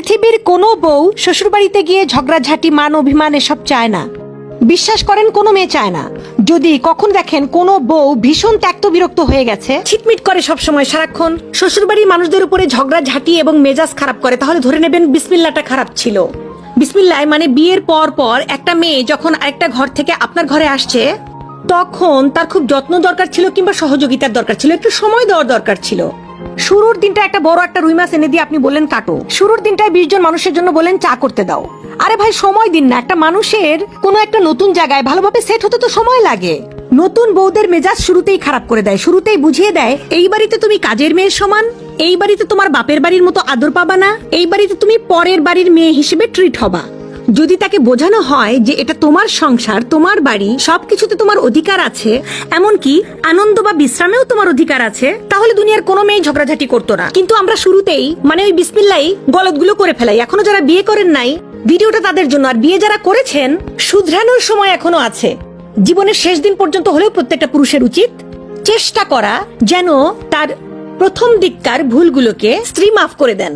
পৃথিবীর কোনো বউ শ্বশুরবাড়িতে গিয়ে ঝগড়াঝাটি মান অভিমান এসব চায় না। বিশ্বাস করেন কোনো মেয়ে চায় না। যদি কখন দেখেন কোনো বউ ভীষণ ত্যক্ত বিরক্ত হয়ে গেছে, ছিটমিট করে সব সময় সারাক্ষণ শ্বশুরবাড়ির মানুষদের উপরে ঝগড়াঝাটি এবং মেজাজ খারাপ করে, তাহলে ধরে নেবেন বিসমিল্লাহটা খারাপ ছিল। বিসমিল্লাহ মানে বিয়ের পর পর একটা মেয়ে যখন আরেকটা ঘর থেকে আপনার ঘরে আসছে, তখন তার খুব যত্ন দরকার ছিল কিংবা সহযোগিতার দরকার ছিল, একটু সময় দেওয়ার দরকার ছিল। শুরুর দিনটা একটা বড় একটা রুই মাছ এনে দিয়ে আপনি বললেন কাটো, শুরুর দিনটায় 20 জন মানুষের জন্য বলেন চা করতে দাও। আরে ভাই সময় দিন না, একটা মানুষের কোনো একটা নতুন জায়গায় ভালোভাবে সেট হতে তো সময় লাগে। নতুন বউদের মেজাজ শুরুতেই খারাপ করে দেয়, শুরুতেই বুঝিয়ে দেয় এই বাড়িতে তুমি কাজের মেয়ের সমান, এই বাড়িতে তোমার বাপের বাড়ির মতো আদর পাবা না, এই বাড়িতে তুমি পরের বাড়ির মেয়ে হিসেবে ট্রিট হবা। যদি তাকে বোঝানো হয় যে এটা তোমার সংসার, তোমার বাড়ি, সবকিছুতে তোমার অধিকার আছে, এমনকি আনন্দ বা বিশ্রামেও তোমার অধিকার আছে, তাহলে দুনিয়ার কোনো মেয়ে ঝগড়াঝাটি করতো না। কিন্তু আমরা শুরুতেই মানে ওই বিসমিল্লাহ গলতগুলো করে ফেলাই। এখনো যারা বিয়ে করেন নাই, ভিডিওটা তাদের জন্য। আর বিয়ে যারা করেছেন, শুধরানোর সময় এখনো আছে। জীবনের শেষ দিন পর্যন্ত হলেও প্রত্যেকটা পুরুষের উচিত চেষ্টা করা যেন তার প্রথম দিককার ভুলগুলোকে স্ত্রী মাফ করে দেন।